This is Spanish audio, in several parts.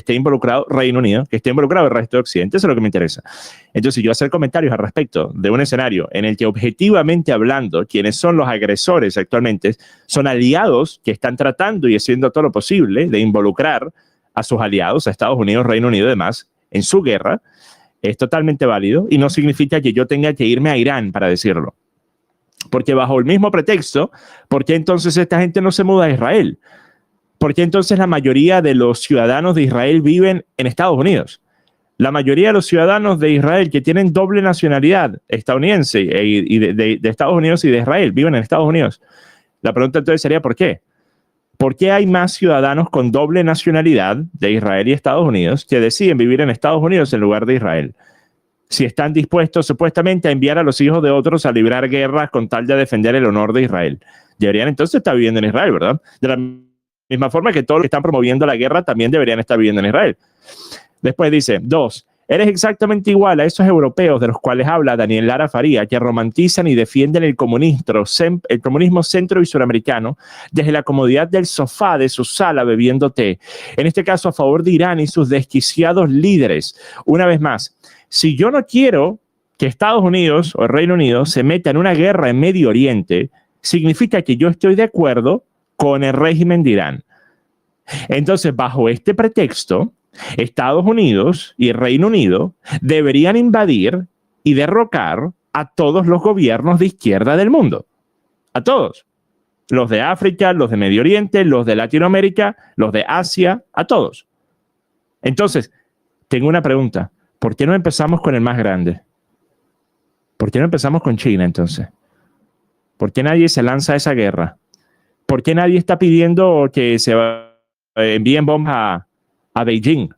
esté involucrado Reino Unido, que esté involucrado el resto de Occidente. Eso es lo que me interesa. Entonces, yo hacer comentarios al respecto de un escenario en el que objetivamente hablando, quienes son los agresores actualmente son aliados que están tratando y haciendo todo lo posible de involucrar a sus aliados, a Estados Unidos, Reino Unido y demás, en su guerra, es totalmente válido y no significa que yo tenga que irme a Irán para decirlo. Porque bajo el mismo pretexto, ¿por qué entonces esta gente no se muda a Israel? ¿Por qué entonces la mayoría de los ciudadanos de Israel viven en Estados Unidos? La mayoría de los ciudadanos de Israel que tienen doble nacionalidad estadounidense y de Estados Unidos y de Israel viven en Estados Unidos. La pregunta entonces sería ¿por qué? ¿Por qué hay más ciudadanos con doble nacionalidad de Israel y Estados Unidos que deciden vivir en Estados Unidos en lugar de Israel? Si están dispuestos supuestamente a enviar a los hijos de otros a librar guerras con tal de defender el honor de Israel. Deberían entonces estar viviendo en Israel, ¿verdad? De la misma forma que todos los que están promoviendo la guerra también deberían estar viviendo en Israel. Después dice, 2. Eres exactamente igual a esos europeos de los cuales habla Daniel Lara Faría, que romantizan y defienden el comunismo centro y suramericano desde la comodidad del sofá de su sala bebiendo té. En este caso a favor de Irán y sus desquiciados líderes. Una vez más, si yo no quiero que Estados Unidos o el Reino Unido se meta en una guerra en Medio Oriente, significa que yo estoy de acuerdo con el régimen de Irán. Entonces, bajo este pretexto, Estados Unidos y el Reino Unido deberían invadir y derrocar a todos los gobiernos de izquierda del mundo. A todos. Los de África, los de Medio Oriente, los de Latinoamérica, los de Asia, a todos. Entonces, tengo una pregunta. ¿Por qué no empezamos con el más grande? ¿Por qué no empezamos con China entonces? ¿Por qué nadie se lanza a esa guerra? ¿Por qué nadie está pidiendo que se envíen bombas a Beijing?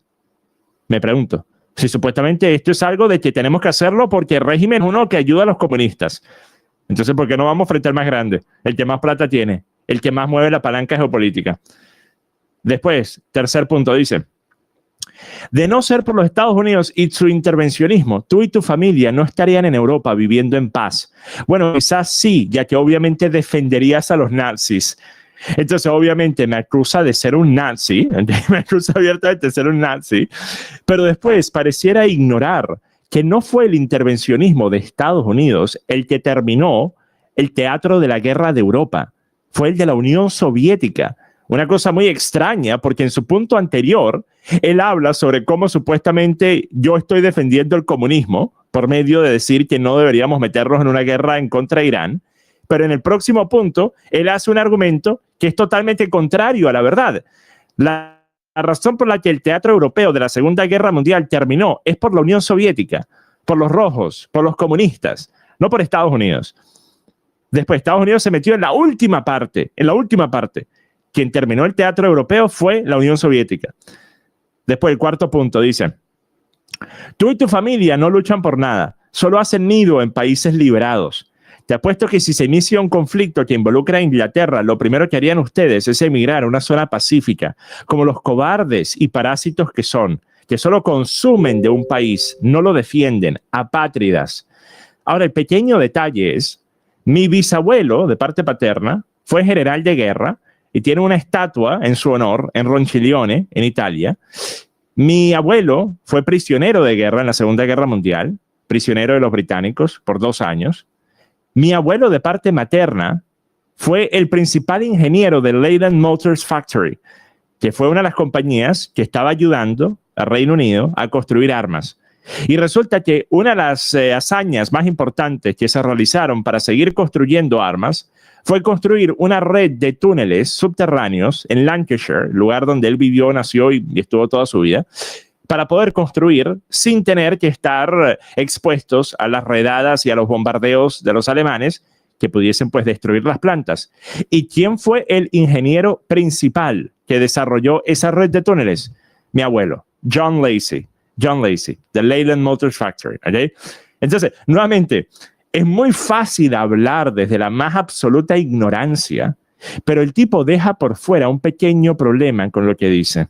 Me pregunto. Si supuestamente esto es algo de que tenemos que hacerlo porque el régimen es uno que ayuda a los comunistas. Entonces, ¿por qué no vamos frente al más grande? El que más plata tiene, el que más mueve la palanca geopolítica. Después, tercer punto, dice, de no ser por los Estados Unidos y su intervencionismo, tú y tu familia no estarían en Europa viviendo en paz. Bueno, quizás sí, ya que obviamente defenderías a los nazis. Entonces, obviamente, me acusa de ser un nazi, me acusa abiertamente de ser un nazi, pero después pareciera ignorar que no fue el intervencionismo de Estados Unidos el que terminó el teatro de la guerra de Europa, fue el de la Unión Soviética. Una cosa muy extraña, porque en su punto anterior, él habla sobre cómo supuestamente yo estoy defendiendo el comunismo por medio de decir que no deberíamos meternos en una guerra en contra de Irán, pero en el próximo punto, él hace un argumento que es totalmente contrario a la verdad. La razón por la que el teatro europeo de la Segunda Guerra Mundial terminó es por la Unión Soviética, por los rojos, por los comunistas, no por Estados Unidos. Después, Estados Unidos se metió en la última parte. Quien terminó el teatro europeo fue la Unión Soviética. Después, el cuarto punto dice, tú y tu familia no luchan por nada, solo hacen nido en países liberados. Te apuesto que si se inicia un conflicto que involucra a Inglaterra, lo primero que harían ustedes es emigrar a una zona pacífica, como los cobardes y parásitos que son, que solo consumen de un país, no lo defienden, apátridas. Ahora, el pequeño detalle es, mi bisabuelo, de parte paterna, fue general de guerra y tiene una estatua en su honor en Ronciglione, en Italia. Mi abuelo fue prisionero de guerra en la Segunda Guerra Mundial, prisionero de los británicos por 2 años. Mi abuelo de parte materna fue el principal ingeniero de Leyland Motors Factory, que fue una de las compañías que estaba ayudando al Reino Unido a construir armas. Y resulta que una de las hazañas más importantes que se realizaron para seguir construyendo armas fue construir una red de túneles subterráneos en Lancashire, lugar donde él vivió, nació y estuvo toda su vida, para poder construir sin tener que estar expuestos a las redadas y a los bombardeos de los alemanes que pudiesen pues destruir las plantas. ¿Y quién fue el ingeniero principal que desarrolló esa red de túneles? Mi abuelo, John Lacey, de Leyland Motors Factory. ¿Okay? Entonces, nuevamente, es muy fácil hablar desde la más absoluta ignorancia, pero el tipo deja por fuera un pequeño problema con lo que dice.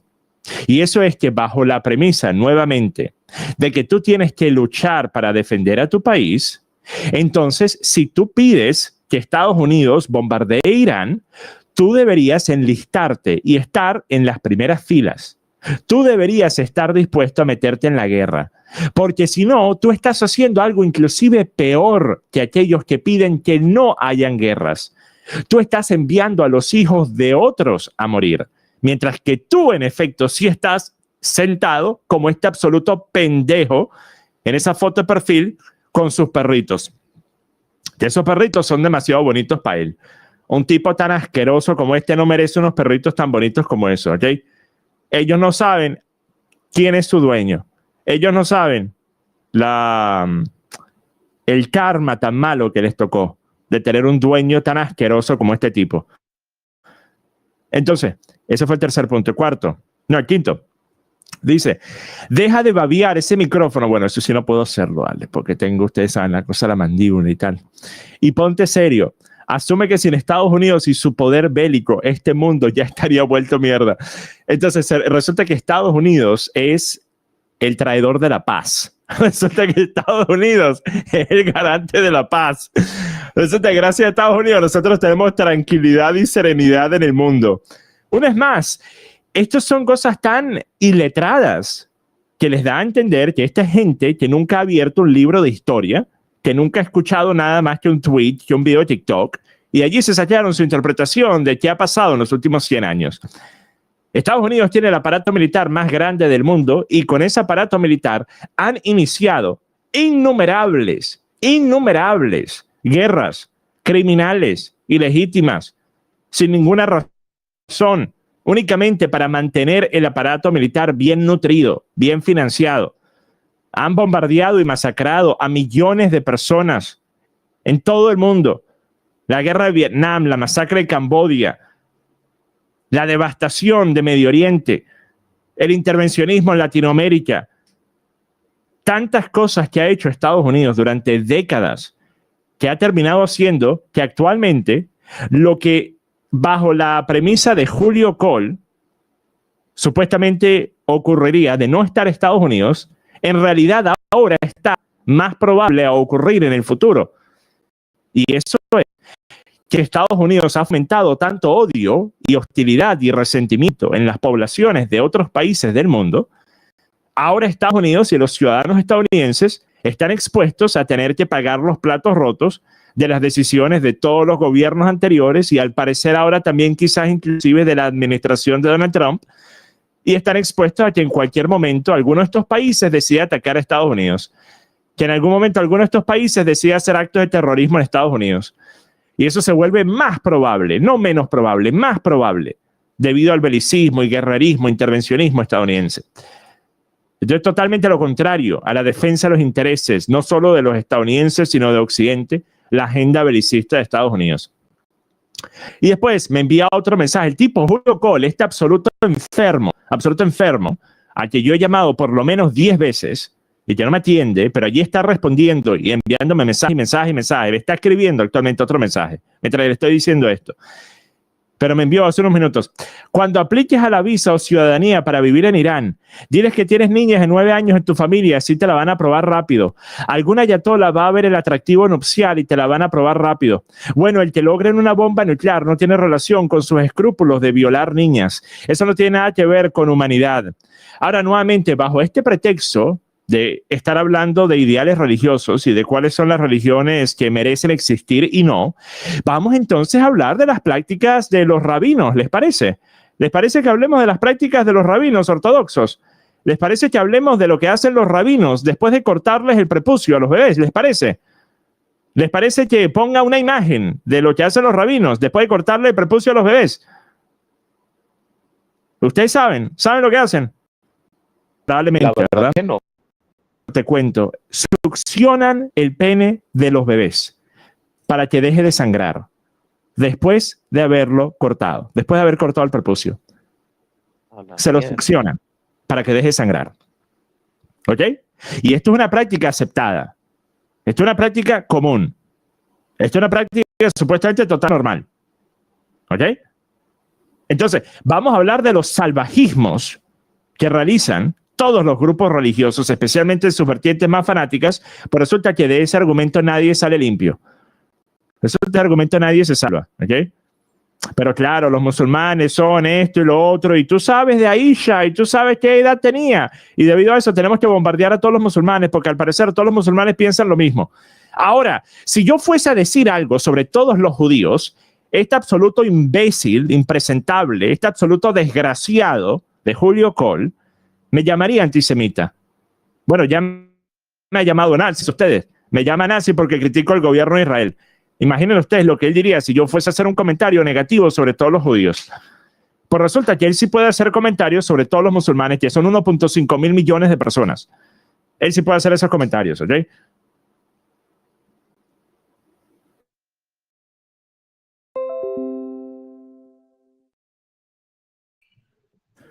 Y eso es que bajo la premisa, nuevamente, de que tú tienes que luchar para defender a tu país, entonces, si tú pides que Estados Unidos bombardee Irán, tú deberías enlistarte y estar en las primeras filas. Tú deberías estar dispuesto a meterte en la guerra, porque si no, tú estás haciendo algo inclusive peor que aquellos que piden que no hayan guerras. Tú estás enviando a los hijos de otros a morir, mientras que tú, en efecto, sí estás sentado como este absoluto pendejo en esa foto de perfil con sus perritos. Que esos perritos son demasiado bonitos para él. Un tipo tan asqueroso como este no merece unos perritos tan bonitos como esos, ¿ok? Ellos no saben quién es su dueño. Ellos no saben el karma tan malo que les tocó de tener un dueño tan asqueroso como este tipo. Entonces, ese fue el tercer punto. El quinto. Dice, deja de babear ese micrófono. Bueno, eso sí no puedo hacerlo, ¿vale? Porque tengo, ustedes saben, la cosa de la mandíbula y tal. Y ponte serio. Asume que sin Estados Unidos y su poder bélico, este mundo ya estaría vuelto mierda. Entonces, resulta que Estados Unidos es el traidor de la paz. Resulta que Estados Unidos es el garante de la paz. Resulta que gracias a Estados Unidos nosotros tenemos tranquilidad y serenidad en el mundo. Una vez más, estas son cosas tan iletradas que les da a entender que esta gente que nunca ha abierto un libro de historia, que nunca ha escuchado nada más que un tweet, que un video de TikTok, y allí se sacaron su interpretación de qué ha pasado en los últimos 100 años. Estados Unidos tiene el aparato militar más grande del mundo y con ese aparato militar han iniciado innumerables guerras criminales, ilegítimas, sin ninguna razón, únicamente para mantener el aparato militar bien nutrido, bien financiado. Han bombardeado y masacrado a millones de personas en todo el mundo. La guerra de Vietnam, la masacre de Camboya, la devastación de Medio Oriente, el intervencionismo en Latinoamérica. Tantas cosas que ha hecho Estados Unidos durante décadas que ha terminado haciendo que actualmente lo que bajo la premisa de Julio Cole supuestamente ocurriría de no estar Estados Unidos, en realidad ahora está más probable a ocurrir en el futuro. Y eso es que Estados Unidos ha fomentado tanto odio y hostilidad y resentimiento en las poblaciones de otros países del mundo. Ahora Estados Unidos y los ciudadanos estadounidenses están expuestos a tener que pagar los platos rotos de las decisiones de todos los gobiernos anteriores y al parecer ahora también quizás inclusive de la administración de Donald Trump, y están expuestos a que en cualquier momento alguno de estos países decida atacar a Estados Unidos, que en algún momento alguno de estos países decida hacer actos de terrorismo en Estados Unidos. Y eso se vuelve más probable, no menos probable, más probable, debido al belicismo y guerrerismo, intervencionismo estadounidense. Entonces, totalmente lo contrario a la defensa de los intereses, no solo de los estadounidenses, sino de Occidente, la agenda belicista de Estados Unidos. Y después me envía otro mensaje. El tipo Julio Cole, este absoluto enfermo, al que yo he llamado por lo menos 10 veces y que no me atiende, pero allí está respondiendo y enviándome mensaje. Me está escribiendo actualmente otro mensaje mientras le estoy diciendo esto. Pero me envió hace unos minutos. Cuando apliques a la visa o ciudadanía para vivir en Irán, diles que tienes niñas de 9 años en tu familia, así te la van a aprobar rápido. Alguna ayatola va a ver el atractivo nupcial y te la van a aprobar rápido. Bueno, el que logren una bomba nuclear no tiene relación con sus escrúpulos de violar niñas. Eso no tiene nada que ver con humanidad. Ahora, nuevamente, bajo este pretexto de estar hablando de ideales religiosos y de cuáles son las religiones que merecen existir y no, vamos entonces a hablar de las prácticas de los rabinos, ¿les parece? ¿Les parece que hablemos de las prácticas de los rabinos ortodoxos? ¿Les parece que hablemos de lo que hacen los rabinos después de cortarles el prepucio a los bebés? ¿Les parece? ¿Les parece que ponga una imagen de lo que hacen los rabinos después de cortarle el prepucio a los bebés? Ustedes saben lo que hacen. Probablemente, ¿verdad? Que no. Te cuento, succionan el pene de los bebés para que deje de sangrar después de haberlo cortado, después de haber cortado el prepucio. Se lo succionan para que deje de sangrar. ¿Ok? Y esto es una práctica aceptada. Esto es una práctica común. Esto es una práctica supuestamente total normal. ¿Ok? Entonces, vamos a hablar de los salvajismos que realizan todos los grupos religiosos, especialmente sus vertientes más fanáticas, pero resulta que de ese argumento nadie sale limpio. De ese argumento nadie se salva, ¿ok? Pero claro, los musulmanes son esto y lo otro, y tú sabes de Aisha, y tú sabes qué edad tenía, y debido a eso tenemos que bombardear a todos los musulmanes, porque al parecer todos los musulmanes piensan lo mismo. Ahora, si yo fuese a decir algo sobre todos los judíos, este absoluto imbécil, impresentable, este absoluto desgraciado de Julio Cole, me llamaría antisemita. Bueno, ya me ha llamado nazi ustedes. Me llama nazi porque critico el gobierno de Israel. Imaginen ustedes lo que él diría si yo fuese a hacer un comentario negativo sobre todos los judíos. Pues resulta que él sí puede hacer comentarios sobre todos los musulmanes, que son 1.5 mil millones de personas. Él sí puede hacer esos comentarios, ¿ok?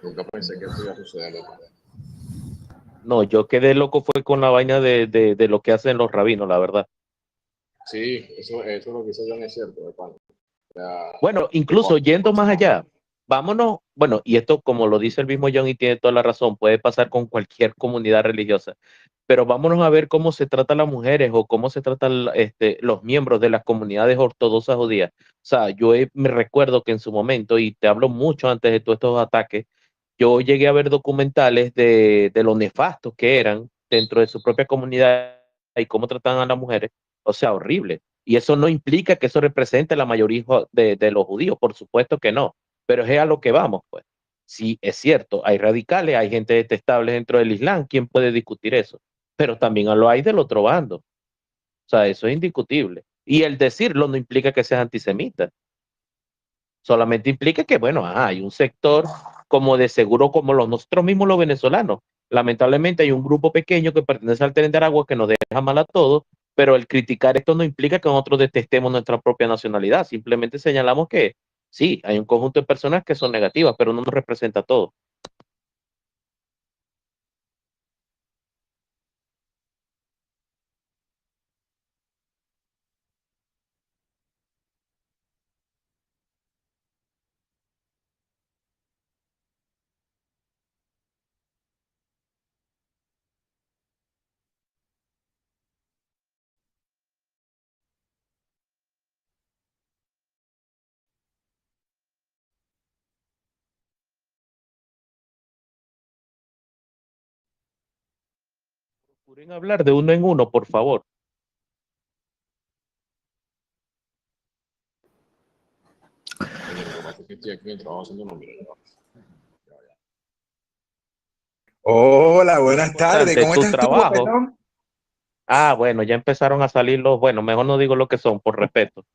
Nunca pensé que esto iba a suceder. No, yo quedé loco fue con la vaina de lo que hacen los rabinos, la verdad. Sí, eso lo que hizo John es cierto, de pana. O sea, Bueno, incluso yendo más allá, vámonos, bueno, y esto como lo dice el mismo John y tiene toda la razón, puede pasar con cualquier comunidad religiosa, pero vámonos a ver cómo se trata a las mujeres o cómo se tratan los miembros de las comunidades ortodoxas judías. O sea, me recuerdo que en su momento, y te hablo mucho antes de todos estos ataques, yo llegué a ver documentales de lo nefastos que eran dentro de su propia comunidad y cómo trataban a las mujeres. O sea, horrible. Y eso no implica que eso represente la mayoría de los judíos, por supuesto que no, pero es a lo que vamos, pues. Sí, es cierto, hay radicales, hay gente detestable dentro del Islam, ¿quién puede discutir eso? Pero también lo hay del otro bando. O sea, eso es indiscutible. Y el decirlo no implica que seas antisemita. Solamente implica que, bueno, hay un sector como de seguro, como nosotros mismos los venezolanos. Lamentablemente hay un grupo pequeño que pertenece al Tren de Aragua que nos deja mal a todos, pero el criticar esto no implica que nosotros detestemos nuestra propia nacionalidad. Simplemente señalamos que sí, hay un conjunto de personas que son negativas, pero no nos representa a todos. Procuren hablar de uno en uno, por favor. oye, lo que pasa es que estoy aquí en el trabajo haciendo números. Hola, Muy buenas tardes. importante, ¿Cómo tu estás tú, trabajo. Guapetón? Ah, bueno, ya empezaron a salir bueno, mejor no digo lo que son, por respeto.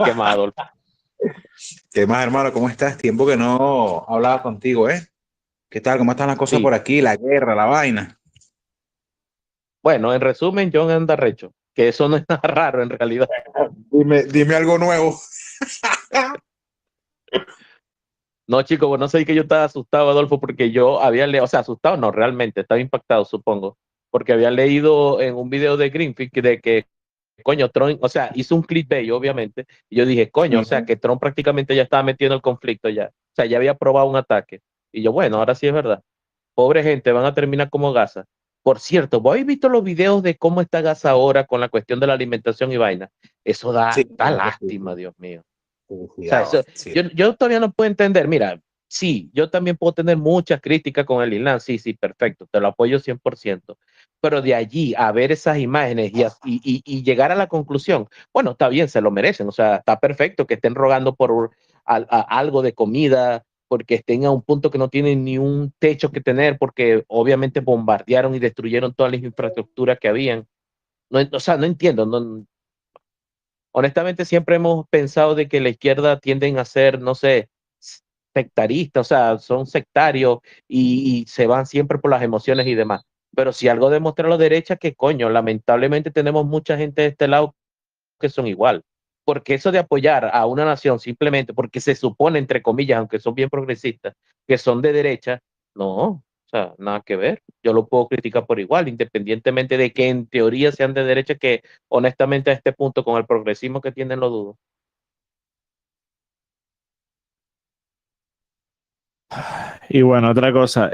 ¿Qué más, Adolfo? ¿Qué más, hermano? ¿Cómo estás? Tiempo que no hablaba contigo, ¿eh? ¿Qué tal? ¿Cómo están las cosas Sí. por aquí? La guerra, la vaina. Bueno, en resumen, John anda recho, que eso no es nada raro en realidad. Dime algo nuevo. No, chicos, bueno, no sé que yo estaba asustado, Adolfo, porque yo había leído, o sea, asustado no, realmente, estaba impactado, supongo, porque había leído en un video de Greenfield de que, coño, Trump, o sea, hizo un clickbait, obviamente, y yo dije, coño, o sea, que Trump prácticamente ya estaba metido en el conflicto ya, o sea, ya había probado un ataque, y yo, bueno, ahora sí es verdad, pobre gente, van a terminar como Gaza. Por cierto, ¿vos habéis visto los videos de cómo está Gaza ahora con la cuestión de la alimentación y vaina? Eso Sí, da claro que sí, lástima, Dios mío. sí, O sea, cuidado. eso, Sí. yo todavía no puedo entender. Mira, sí, yo también puedo tener muchas críticas con el Islam. Sí, sí, perfecto, te lo apoyo 100%. Pero de allí a ver esas imágenes y llegar a la conclusión, bueno, está bien, se lo merecen. O sea, está perfecto que estén rogando por algo de comida, porque estén a un punto que no tienen ni un techo que tener, porque obviamente bombardearon y destruyeron todas las infraestructuras que habían. No, o sea, no entiendo, no, honestamente siempre hemos pensado de que la izquierda tienden a ser, no sé, sectaristas, o sea, son sectarios y se van siempre por las emociones y demás. Pero si algo demuestra la derecha, que coño, lamentablemente tenemos mucha gente de este lado que son igual. Porque eso de apoyar a una nación simplemente porque se supone, entre comillas, aunque son bien progresistas, que son de derecha, no, o sea, nada que ver. Yo lo puedo criticar por igual, independientemente de que en teoría sean de derecha, que honestamente a este punto, con el progresismo que tienen, lo dudo. Y bueno, otra cosa,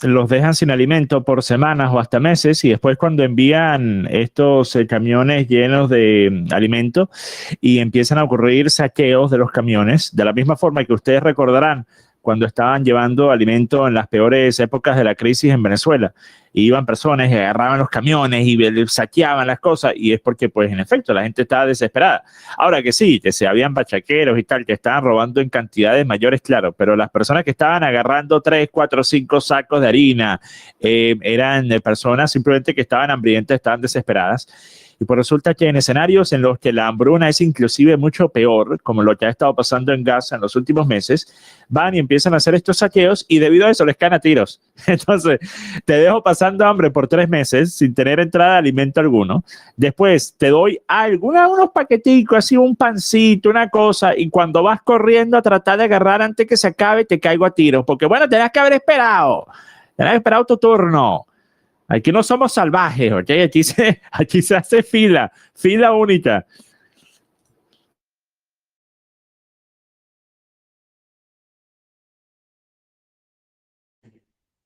los dejan sin alimento por semanas o hasta meses y después cuando envían estos camiones llenos de alimento y empiezan a ocurrir saqueos de los camiones, de la misma forma que ustedes recordarán cuando estaban llevando alimento en las peores épocas de la crisis en Venezuela. Y iban personas y agarraban los camiones y saqueaban las cosas y es porque, pues, en efecto, la gente estaba desesperada. Ahora que sí, que se habían bachaqueros y tal, que estaban robando en cantidades mayores, claro, pero las personas que estaban agarrando 3, 4, 5 sacos de harina eran personas simplemente que estaban hambrientas, estaban desesperadas. Y pues resulta que en escenarios en los que la hambruna es inclusive mucho peor, como lo que ha estado pasando en Gaza en los últimos meses, van y empiezan a hacer estos saqueos y debido a eso les caen a tiros. Entonces, te dejo pasando hambre por 3 meses sin tener entrada de alimento alguno. Después te doy unos paqueticos, así un pancito, una cosa, y cuando vas corriendo a tratar de agarrar antes que se acabe, te caigo a tiros. Porque bueno, tenías que haber esperado. Tenías que haber esperado tu turno. Aquí no somos salvajes, ¿ok? Aquí se hace fila única.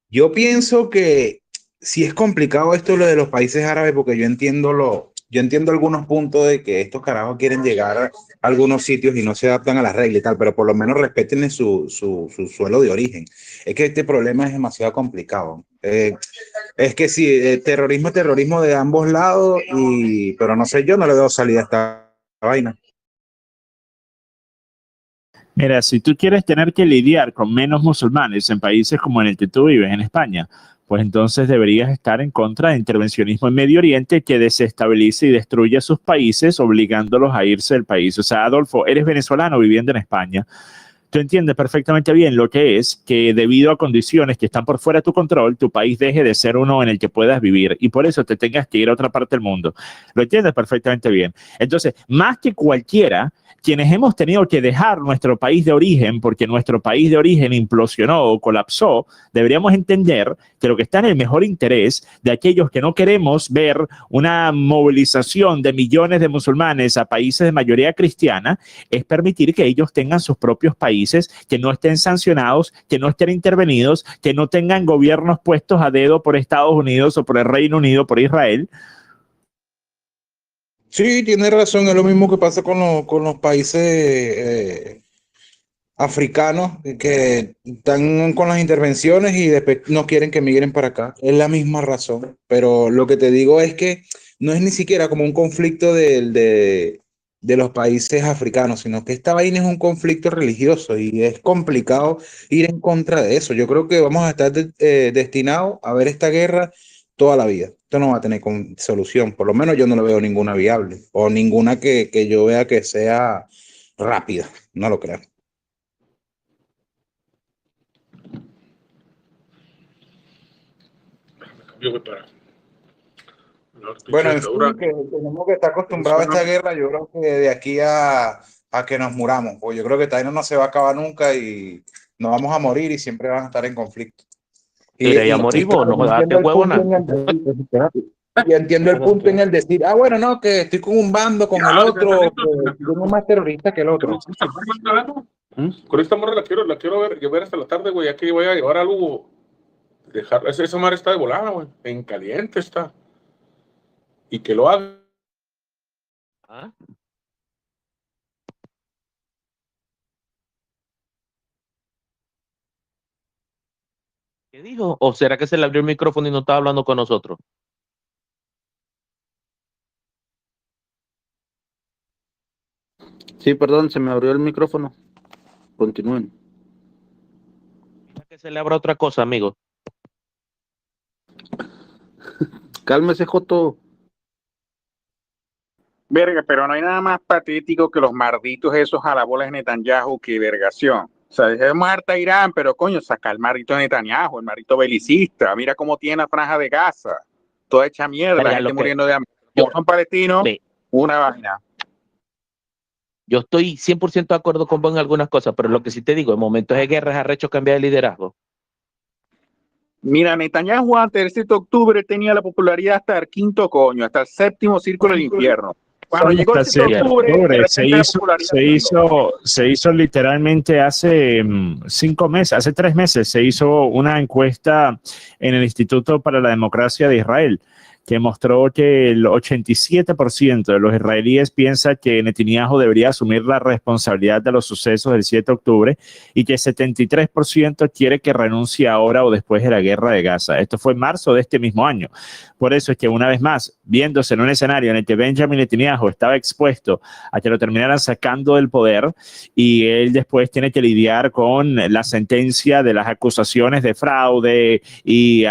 Yo pienso que si es complicado esto lo de los países árabes, porque yo entiendo algunos puntos de que estos carajos quieren llegar a algunos sitios y no se adaptan a las reglas y tal, pero por lo menos respeten su suelo de origen. Es que este problema es demasiado complicado. Es que sí, terrorismo de ambos lados, pero no sé, yo no le veo salida a esta vaina. Mira, si tú quieres tener que lidiar con menos musulmanes en países como en el que tú vives, en España, pues entonces deberías estar en contra de intervencionismo en Medio Oriente que desestabilice y destruya sus países, obligándolos a irse del país. O sea, Adolfo, eres venezolano viviendo en España. Tú entiendes perfectamente bien lo que es que debido a condiciones que están por fuera de tu control, tu país deje de ser uno en el que puedas vivir y por eso te tengas que ir a otra parte del mundo. Lo entiendes perfectamente bien. Entonces, más que cualquiera, quienes hemos tenido que dejar nuestro país de origen porque nuestro país de origen implosionó o colapsó, deberíamos entender que lo que está en el mejor interés de aquellos que no queremos ver una movilización de millones de musulmanes a países de mayoría cristiana es permitir que ellos tengan sus propios países, que no estén sancionados, que no estén intervenidos, que no tengan gobiernos puestos a dedo por Estados Unidos o por el Reino Unido, por Israel. Sí, tiene razón, es lo mismo que pasa con los países africanos que están con las intervenciones y después no quieren que migren para acá. Es la misma razón, pero lo que te digo es que no es ni siquiera como un conflicto de los países africanos, sino que esta vaina es un conflicto religioso y es complicado ir en contra de eso. Yo creo que vamos a estar destinados a ver esta guerra toda la vida. Esto no va a tener solución, por lo menos yo no lo veo ninguna viable o ninguna que yo vea que sea rápida, no lo creo. Bueno, en fin, que tenemos que estar acostumbrados a esta guerra. Yo creo que de aquí a que nos muramos, pues yo creo que esta vaina no se va a acabar nunca y nos vamos a morir y siempre van a estar en conflicto. Y a morir vos, no jodas, qué huevona. Y entiendo el punto en el decir, bueno, no, que estoy con un bando, con el otro, que uno es más terrorista que el otro. Con esta morra la quiero ver hasta la tarde, güey. Aquí voy a llevar algo. Esa madre está de volada, güey. En caliente está. Y que lo haga. ¿Ah? ¿Qué dijo? ¿O será que se le abrió el micrófono y no estaba hablando con nosotros? Sí, perdón, se me abrió el micrófono. Continúen. Que se le abra otra cosa, amigo. Cálmese, Joto. Verga, pero no hay nada más patético que los marditos esos jalabolas de Netanyahu que vergación. O sea, dejemos harta Irán, pero coño, saca el maldito Netanyahu, el maldito belicista. Mira cómo tiene la franja de Gaza. Toda hecha mierda, la gente muriendo de hambre. Como son palestinos, una vaina. Yo estoy 100% de acuerdo con vos en algunas cosas, pero lo que sí te digo, en momentos de guerra es arrecho cambiar de liderazgo. Mira, Netanyahu antes del 7 de octubre tenía la popularidad hasta el quinto coño, hasta el séptimo círculo del infierno. Cuando llegó el 7 de octubre, de repente la popularidad se hizo literalmente hace 5 meses, hace 3 meses, se hizo una encuesta en el Instituto para la Democracia de Israel que mostró que el 87% de los israelíes piensa que Netanyahu debería asumir la responsabilidad de los sucesos del 7 de octubre y que el 73% quiere que renuncie ahora o después de la guerra de Gaza. Esto fue en marzo de este mismo año. Por eso es que una vez más, viéndose en un escenario en el que Benjamin Netanyahu estaba expuesto a que lo terminaran sacando del poder y él después tiene que lidiar con la sentencia de las acusaciones de fraude y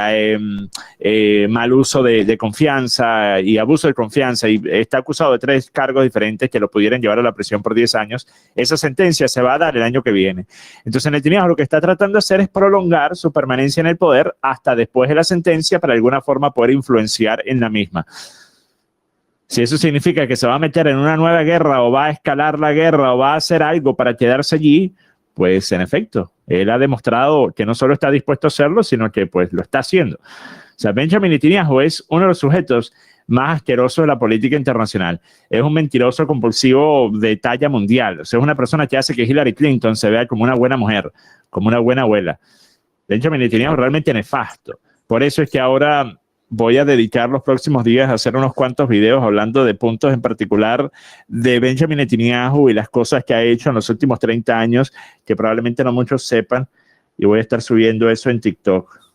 mal uso de confianza y abuso de confianza, y está acusado de 3 cargos diferentes que lo pudieran llevar a la prisión por 10 años. Esa sentencia se va a dar el año que viene. Entonces Netanyahu lo que está tratando de hacer es prolongar su permanencia en el poder hasta después de la sentencia para de alguna forma poder influenciar en la misma. Si eso significa que se va a meter en una nueva guerra o va a escalar la guerra o va a hacer algo para quedarse allí, pues en efecto, él ha demostrado que no solo está dispuesto a hacerlo, sino que pues lo está haciendo. O sea, Benjamin Netanyahu es uno de los sujetos más asquerosos de la política internacional. Es un mentiroso compulsivo de talla mundial. O sea, es una persona que hace que Hillary Clinton se vea como una buena mujer, como una buena abuela. Benjamin Netanyahu es realmente nefasto. Por eso es que ahora voy a dedicar los próximos días a hacer unos cuantos videos hablando de puntos en particular de Benjamin Netanyahu y las cosas que ha hecho en los últimos 30 años, que probablemente no muchos sepan, y voy a estar subiendo eso en TikTok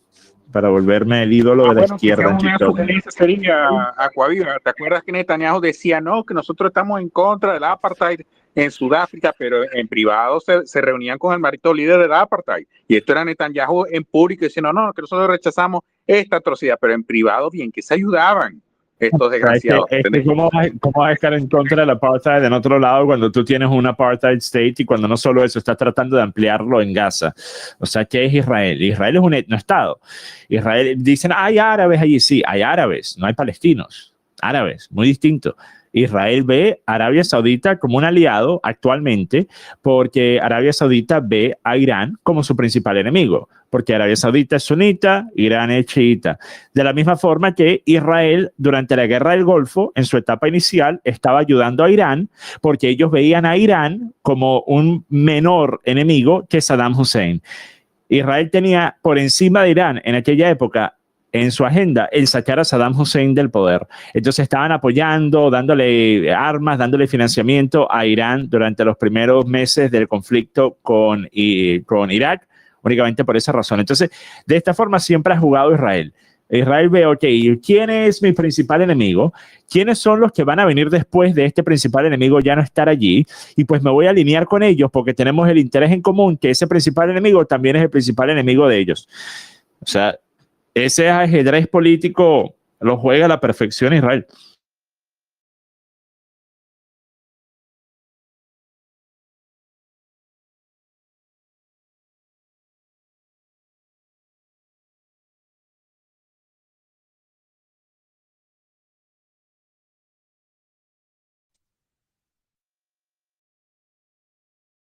para volverme el ídolo de la izquierda en TikTok. Sería Aquaviva. ¿Te acuerdas que Netanyahu decía no, que nosotros estamos en contra del apartheid en Sudáfrica, pero en privado se reunían con el marido líder del apartheid? Y esto era Netanyahu en público diciendo no, que nosotros rechazamos esta atrocidad, pero en privado bien que se ayudaban estos desgraciados. ¿Cómo vas a estar en contra del apartheid en otro lado cuando tú tienes un apartheid state y cuando no solo eso, estás tratando de ampliarlo en Gaza? O sea, ¿qué es Israel? Israel es un etnoestado. Israel, dicen, hay árabes allí. Sí, hay árabes, no hay palestinos. Árabes, muy distinto. Israel ve a Arabia Saudita como un aliado actualmente porque Arabia Saudita ve a Irán como su principal enemigo, porque Arabia Saudita es sunita, Irán es chiita. De la misma forma que Israel durante la Guerra del Golfo, en su etapa inicial, estaba ayudando a Irán porque ellos veían a Irán como un menor enemigo que Saddam Hussein. Israel tenía por encima de Irán en aquella época en su agenda el sacar a Saddam Hussein del poder. Entonces estaban apoyando, dándole armas, dándole financiamiento a Irán durante los primeros meses del conflicto con Irak, únicamente por esa razón. Entonces, de esta forma siempre ha jugado Israel. Israel ve, ok, ¿quién es mi principal enemigo? ¿Quiénes son los que van a venir después de este principal enemigo ya no estar allí? Y pues me voy a alinear con ellos porque tenemos el interés en común que ese principal enemigo también es el principal enemigo de ellos. O sea, ese ajedrez político lo juega a la perfección Israel.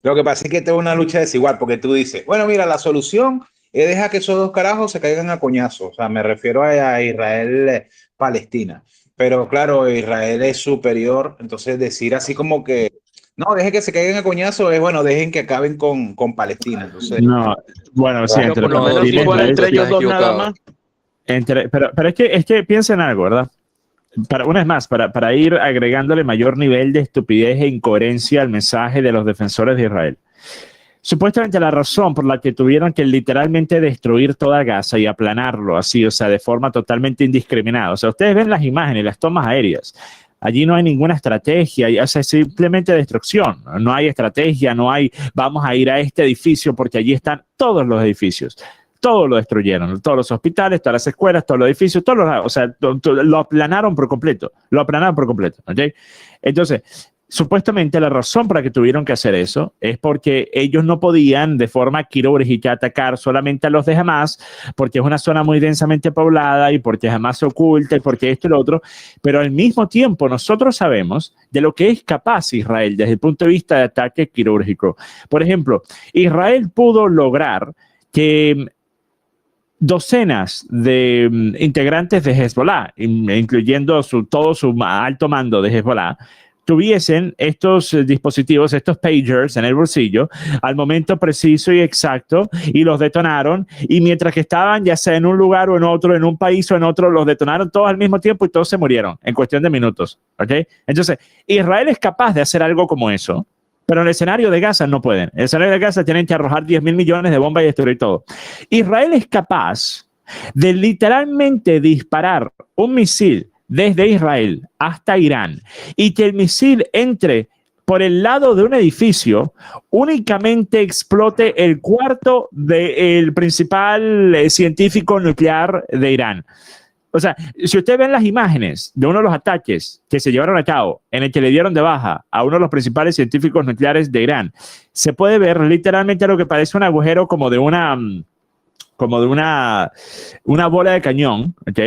Lo que pasa es que tengo una lucha desigual, porque tú dices, bueno, mira, la solución es dejar que esos dos carajos se caigan a coñazos. O sea, me refiero a Israel-Palestina. Pero claro, Israel es superior, entonces decir así como que, no, dejen que se caigan a coñazos es, bueno, dejen que acaben con Palestina. Entonces, no, bueno, sí, pero por lo menos si fuera entre ellos dos nada más. Pero es que piensen algo, ¿verdad? Una vez más, para ir agregándole mayor nivel de estupidez e incoherencia al mensaje de los defensores de Israel. Supuestamente la razón por la que tuvieron que literalmente destruir toda Gaza y aplanarlo así, o sea, de forma totalmente indiscriminada. O sea, ustedes ven las imágenes, las tomas aéreas. Allí no hay ninguna estrategia, o sea, es simplemente destrucción. No hay estrategia, no hay vamos a ir a este edificio porque allí están todos los edificios. Todo lo destruyeron, todos los hospitales, todas las escuelas, todos los edificios, o sea, lo aplanaron por completo, ¿ok? Entonces, supuestamente la razón para que tuvieron que hacer eso es porque ellos no podían de forma quirúrgica atacar solamente a los de Hamas, porque es una zona muy densamente poblada y porque Hamas se oculta y porque esto y lo otro, pero al mismo tiempo nosotros sabemos de lo que es capaz Israel desde el punto de vista de ataque quirúrgico. Por ejemplo, Israel pudo lograr que docenas de integrantes de Hezbollah, incluyendo todo su alto mando de Hezbollah, tuviesen estos dispositivos, estos pagers en el bolsillo al momento preciso y exacto, y los detonaron, y mientras que estaban ya sea en un lugar o en otro, en un país o en otro, los detonaron todos al mismo tiempo y todos se murieron en cuestión de minutos. ¿Okay? Entonces, Israel es capaz de hacer algo como eso, pero en el escenario de Gaza no pueden. En el escenario de Gaza tienen que arrojar 10.000 millones de bombas y destruir todo. Israel es capaz de literalmente disparar un misil desde Israel hasta Irán y que el misil entre por el lado de un edificio, únicamente explote el cuarto del principal científico nuclear de Irán. O sea, si ustedes ven las imágenes de uno de los ataques que se llevaron a cabo en el que le dieron de baja a uno de los principales científicos nucleares de Irán, se puede ver literalmente lo que parece un agujero como de una bola de cañón, ¿ok?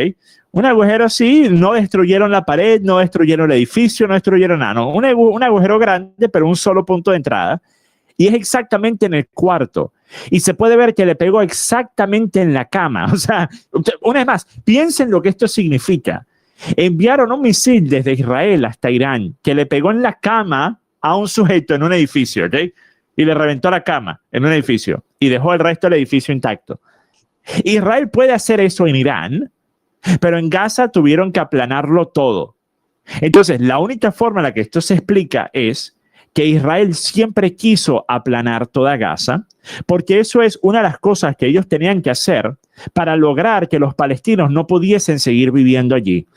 Un agujero así, no destruyeron la pared, no destruyeron el edificio, no destruyeron nada, no, un agujero grande, pero un solo punto de entrada, y es exactamente en el cuarto, y se puede ver que le pegó exactamente en la cama. O sea, una vez más, piensen lo que esto significa. Enviaron un misil desde Israel hasta Irán, que le pegó en la cama a un sujeto en un edificio, ¿ok? Y le reventó la cama en un edificio, y dejó el resto del edificio intacto. Israel puede hacer eso en Irán, pero en Gaza tuvieron que aplanarlo todo. Entonces, la única forma en la que esto se explica es que Israel siempre quiso aplanar toda Gaza, porque eso es una de las cosas que ellos tenían que hacer para lograr que los palestinos no pudiesen seguir viviendo allí.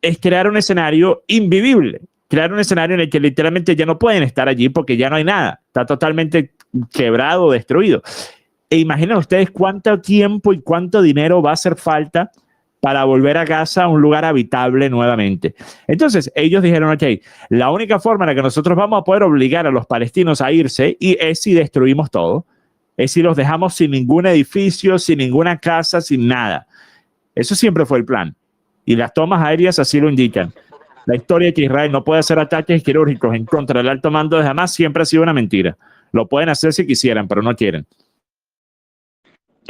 Es crear un escenario invivible, crear un escenario en el que literalmente ya no pueden estar allí porque ya no hay nada, está totalmente quebrado, destruido. E imaginen ustedes cuánto tiempo y cuánto dinero va a hacer falta para volver a Gaza a un lugar habitable nuevamente. Entonces, ellos dijeron, ok, la única forma en la que nosotros vamos a poder obligar a los palestinos a irse es si destruimos todo, es si los dejamos sin ningún edificio, sin ninguna casa, sin nada. Eso siempre fue el plan. Y las tomas aéreas así lo indican. La historia de que Israel no puede hacer ataques quirúrgicos en contra del alto mando de Hamas siempre ha sido una mentira. Lo pueden hacer si quisieran, pero no quieren.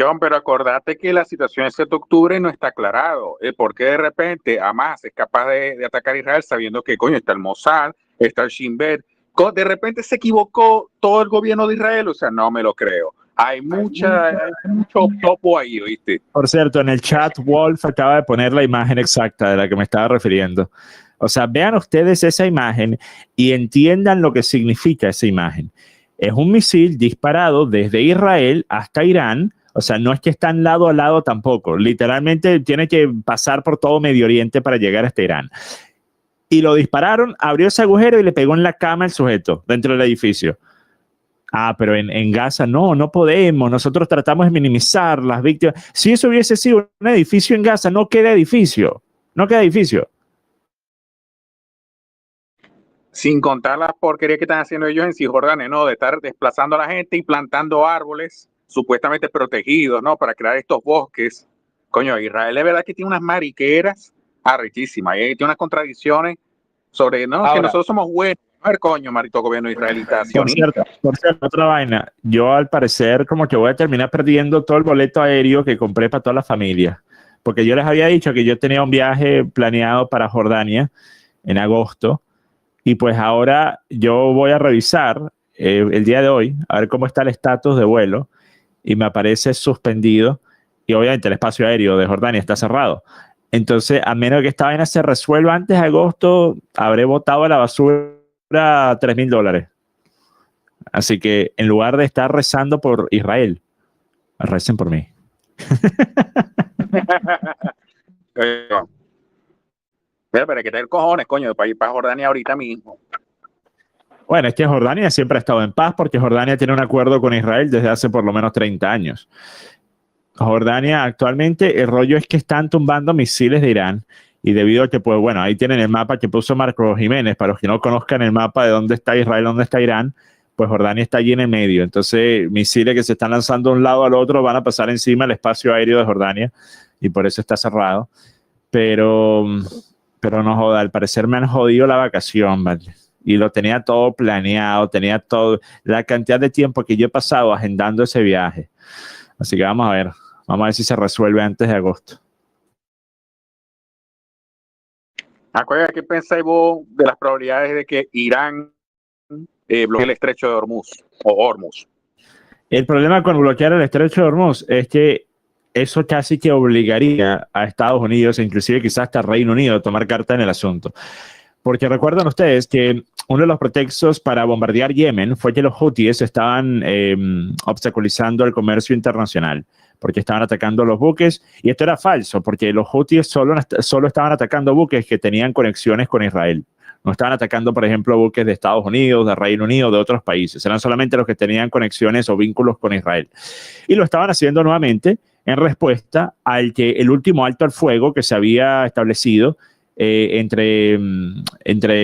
John, pero acordate que la situación del 7 de octubre no está aclarado. ¿Por qué de repente Hamas es capaz de atacar a Israel sabiendo que, coño, está el Mossad, está el Shin Bet? De repente se equivocó todo el gobierno de Israel. O sea, no me lo creo. Hay mucho topo ahí, ¿oíste? Por cierto, en el chat, Wolf acaba de poner la imagen exacta de la que me estaba refiriendo. O sea, vean ustedes esa imagen y entiendan lo que significa esa imagen. Es un misil disparado desde Israel hasta Irán. O sea, no es que están lado a lado tampoco. Literalmente tiene que pasar por todo Medio Oriente para llegar hasta Irán. Y lo dispararon, abrió ese agujero y le pegó en la cama al sujeto dentro del edificio. Ah, pero en Gaza no podemos. Nosotros tratamos de minimizar las víctimas. Si eso hubiese sido un edificio en Gaza, no queda edificio. No queda edificio. Sin contar las porquerías que están haciendo ellos en Cisjordania, ¿no? De estar desplazando a la gente y plantando árboles supuestamente protegidos, ¿no? Para crear estos bosques. Coño, Israel es verdad que tiene unas mariqueras arrechísimas. Y tiene unas contradicciones sobre, no, ahora, que nosotros somos buenos. A ver, coño, marito gobierno israelita. Por cierto, otra vaina. Yo al parecer como que voy a terminar perdiendo todo el boleto aéreo que compré para toda la familia. Porque yo les había dicho que yo tenía un viaje planeado para Jordania en agosto. Y pues ahora yo voy a revisar el día de hoy, a ver cómo está el estatus de vuelo. Y me aparece suspendido. Y obviamente el espacio aéreo de Jordania está cerrado. Entonces, a menos que esta vaina se resuelva antes de agosto, habré botado a la basura $3,000. Así que en lugar de estar rezando por Israel, recen por mí. Pero que tener cojones, coño, para ir para Jordania ahorita mismo. Bueno, es que Jordania siempre ha estado en paz porque Jordania tiene un acuerdo con Israel desde hace por lo menos 30 años. Jordania actualmente, el rollo es que están tumbando misiles de Irán y debido a que, pues bueno, ahí tienen el mapa que puso Marco Jiménez, para los que no conozcan el mapa de dónde está Israel, dónde está Irán, pues Jordania está allí en el medio. Entonces, misiles que se están lanzando de un lado al otro van a pasar encima del espacio aéreo de Jordania y por eso está cerrado. Pero no joda, al parecer me han jodido la vacación, ¿vale? Y lo tenía todo planeado, tenía todo, la cantidad de tiempo que yo he pasado agendando ese viaje. Así que vamos a ver. Vamos a ver si se resuelve antes de agosto. Acuérdate, ¿qué pensáis vos de las probabilidades de que Irán bloquee el estrecho de Hormuz o Hormuz? El problema con bloquear el estrecho de Hormuz es que eso casi que obligaría a Estados Unidos, e inclusive quizás hasta Reino Unido, a tomar carta en el asunto. Porque recuerdan ustedes que uno de los pretextos para bombardear Yemen fue que los Houthis estaban obstaculizando el comercio internacional, porque estaban atacando los buques, y esto era falso, porque los Houthis solo estaban atacando buques que tenían conexiones con Israel. No estaban atacando, por ejemplo, buques de Estados Unidos, de Reino Unido, de otros países. Eran solamente los que tenían conexiones o vínculos con Israel. Y lo estaban haciendo nuevamente en respuesta al que el último alto al fuego que se había establecido entre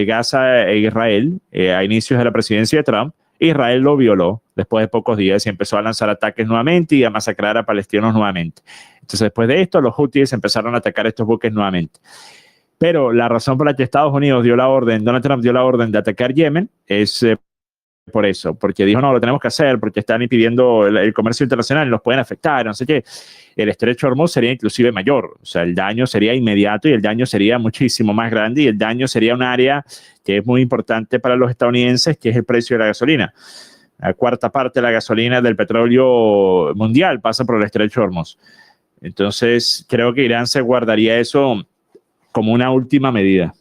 Gaza e Israel a inicios de la presidencia de Trump. Israel lo violó después de pocos días y empezó a lanzar ataques nuevamente y a masacrar a palestinos nuevamente. Entonces, después de esto, los Houthis empezaron a atacar estos buques nuevamente. Pero la razón por la que Estados Unidos dio la orden, Donald Trump dio la orden de atacar Yemen es por eso, porque dijo, no, lo tenemos que hacer, porque están impidiendo el comercio internacional, nos pueden afectar, no sé qué. El estrecho de Hormuz sería inclusive mayor, o sea, el daño sería inmediato y el daño sería muchísimo más grande y el daño sería un área que es muy importante para los estadounidenses, que es el precio de la gasolina. La cuarta parte de la gasolina del petróleo mundial pasa por el estrecho de Hormuz. Entonces, creo que Irán se guardaría eso como una última medida.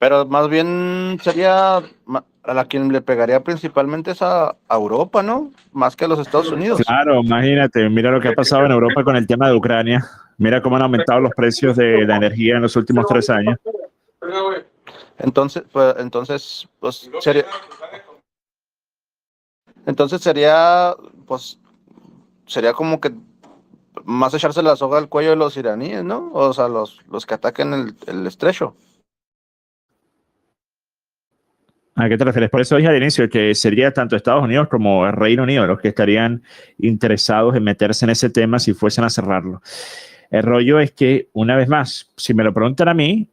Pero más bien sería a la quien le pegaría principalmente es a Europa, ¿no? Más que a los Estados Unidos. Claro, imagínate, mira lo que ha pasado en Europa con el tema de Ucrania. Mira cómo han aumentado los precios de la energía en los últimos 3 años. Entonces sería como que más echarse la soga al cuello de los iraníes, ¿no? O sea, los que ataquen el estrecho. ¿A qué te refieres? Por eso dije al inicio que sería tanto Estados Unidos como el Reino Unido los que estarían interesados en meterse en ese tema si fuesen a cerrarlo. El rollo es que, una vez más, si me lo preguntan a mí,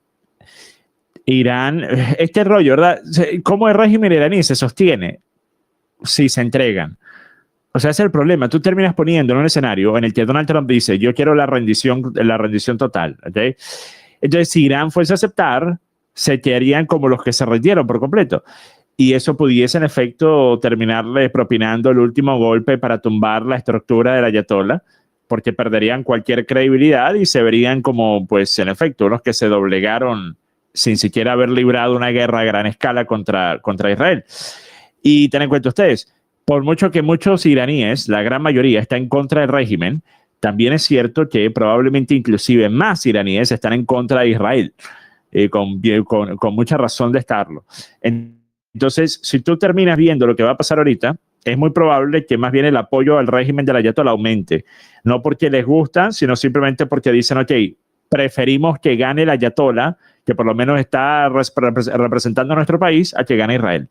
Irán, este rollo, ¿verdad? ¿Cómo el régimen iraní se sostiene si se entregan? O sea, ese es el problema. Tú terminas poniendo en un escenario en el que Donald Trump dice, yo quiero la rendición total, ¿okay? Entonces, si Irán fuese a aceptar, se quedarían como los que se rindieron por completo. Y eso pudiese, en efecto, terminarle propinando el último golpe para tumbar la estructura del ayatollah, porque perderían cualquier credibilidad y se verían como, pues, en efecto, unos que se doblegaron sin siquiera haber librado una guerra a gran escala contra Israel. Y ten en cuenta ustedes, por mucho que muchos iraníes, la gran mayoría, está en contra del régimen, también es cierto que probablemente inclusive más iraníes están en contra de Israel. Con mucha razón de estarlo. Entonces, si tú terminas viendo lo que va a pasar ahorita, es muy probable que más bien el apoyo al régimen del ayatollah aumente. No porque les gusta, sino simplemente porque dicen, ok, preferimos que gane el ayatollah, que por lo menos está representando a nuestro país, a que gane Israel.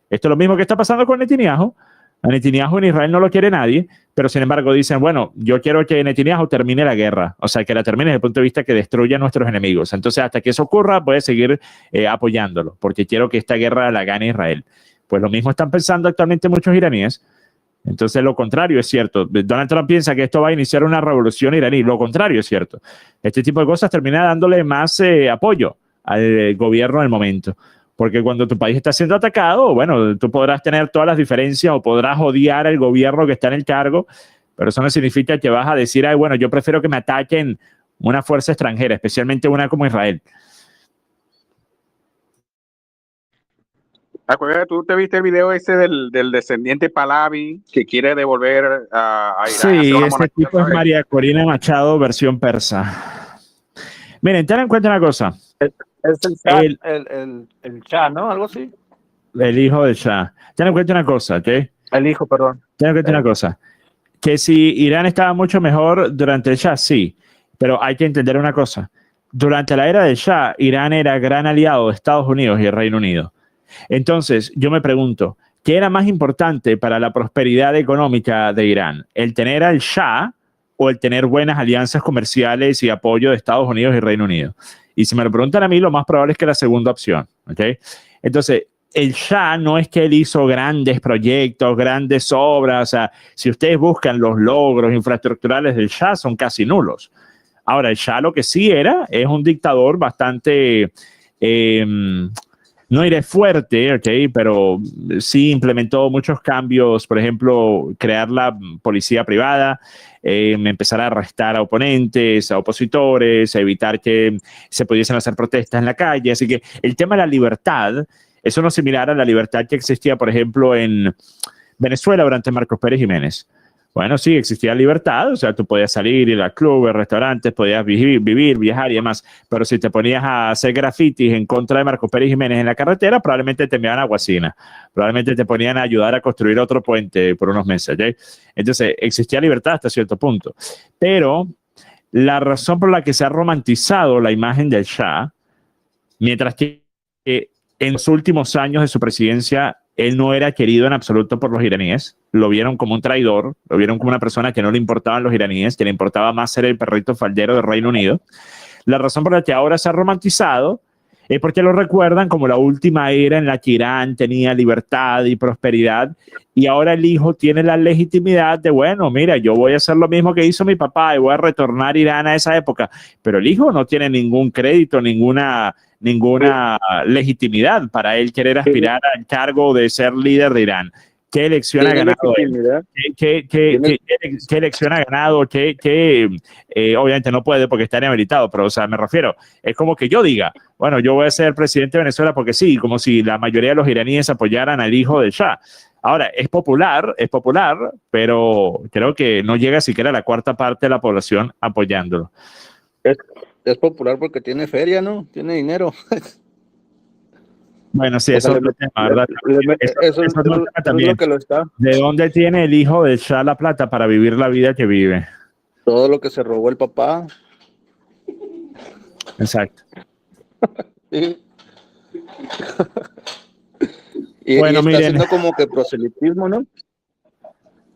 Esto es lo mismo que está pasando con Netanyahu. A Netanyahu en Israel no lo quiere nadie, pero sin embargo dicen, bueno, yo quiero que Netanyahu termine la guerra, o sea, que la termine desde el punto de vista que destruya a nuestros enemigos. Entonces, hasta que eso ocurra, voy a seguir apoyándolo, porque quiero que esta guerra la gane Israel. Pues lo mismo están pensando actualmente muchos iraníes. Entonces, lo contrario es cierto. Donald Trump piensa que esto va a iniciar una revolución iraní. Lo contrario es cierto. Este tipo de cosas termina dándole más apoyo al gobierno del momento. Porque cuando tu país está siendo atacado, bueno, tú podrás tener todas las diferencias o podrás odiar al gobierno que está en el cargo, pero eso no significa que vas a decir, ay, bueno, yo prefiero que me ataquen una fuerza extranjera, especialmente una como Israel. Acuérdate, tú te viste el video ese del descendiente Pahlavi que quiere devolver a Irán. Sí, ese tipo es María Corina Machado, versión persa. Miren, ten en cuenta una cosa. Es el Shah, ¿no? Algo así. El hijo del Shah. Ten en cuenta una cosa, ¿ok? El hijo, perdón. Ten en cuenta una cosa. Que si Irán estaba mucho mejor durante el Shah, sí. Pero hay que entender una cosa. Durante la era del Shah, Irán era gran aliado de Estados Unidos y el Reino Unido. Entonces, yo me pregunto, ¿qué era más importante para la prosperidad económica de Irán? ¿El tener al Shah o el tener buenas alianzas comerciales y apoyo de Estados Unidos y Reino Unido? Y si me lo preguntan a mí, lo más probable es que la segunda opción, ¿ok? Entonces, el Shah no es que él hizo grandes proyectos, grandes obras. O sea, si ustedes buscan los logros infraestructurales del Shah, son casi nulos. Ahora, el Shah lo que sí es un dictador bastante, no diré fuerte, ¿okay? Pero sí implementó muchos cambios, por ejemplo, crear la policía privada, empezar a arrestar a oponentes, a opositores, a evitar que se pudiesen hacer protestas en la calle. Así que el tema de la libertad, eso no es similar a la libertad que existía, por ejemplo, en Venezuela durante Marcos Pérez Jiménez. Bueno, sí, existía libertad, o sea, tú podías salir, ir a clubes, restaurantes, podías vivir, viajar y demás, pero si te ponías a hacer grafitis en contra de Marcos Pérez Jiménez en la carretera, probablemente te enviaban a Guasina, probablemente te ponían a ayudar a construir otro puente por unos meses, ¿sí? Entonces, existía libertad hasta cierto punto, pero la razón por la que se ha romantizado la imagen del Shah, mientras que en los últimos años de su presidencia él no era querido en absoluto por los iraníes, lo vieron como un traidor, lo vieron como una persona que no le importaban los iraníes, que le importaba más ser el perrito faldero del Reino Unido. La razón por la que ahora se ha romantizado es porque lo recuerdan como la última era en la que Irán tenía libertad y prosperidad, y ahora el hijo tiene la legitimidad de, bueno, mira, yo voy a hacer lo mismo que hizo mi papá y voy a retornar Irán a esa época, pero el hijo no tiene ningún crédito, ninguna legitimidad para él querer aspirar al cargo de ser líder de Irán. ¿Qué elección ha ganado él? ¿Qué elección ha ganado? Obviamente no puede porque está inhabilitado, pero o sea, me refiero, es como que yo diga, bueno, yo voy a ser presidente de Venezuela porque sí, como si la mayoría de los iraníes apoyaran al hijo del Shah. Ahora, es popular, pero creo que no llega siquiera a la cuarta parte de la población apoyándolo. Es popular porque tiene feria, ¿no? Tiene dinero. Bueno, sí, eso es otro tema, ¿verdad? Eso es lo que lo está. ¿De dónde tiene el hijo del Shah la plata para vivir la vida que vive? Todo lo que se robó el papá. Exacto. Sí. y Bueno, está miren, haciendo como que proselitismo, ¿no?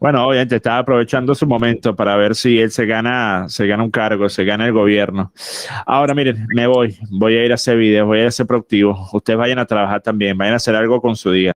Bueno, obviamente estaba aprovechando su momento para ver si él se gana un cargo, se gana el gobierno. Ahora, miren, voy a ir a hacer videos, voy a ir a ser productivo. Ustedes vayan a trabajar también, vayan a hacer algo con su día.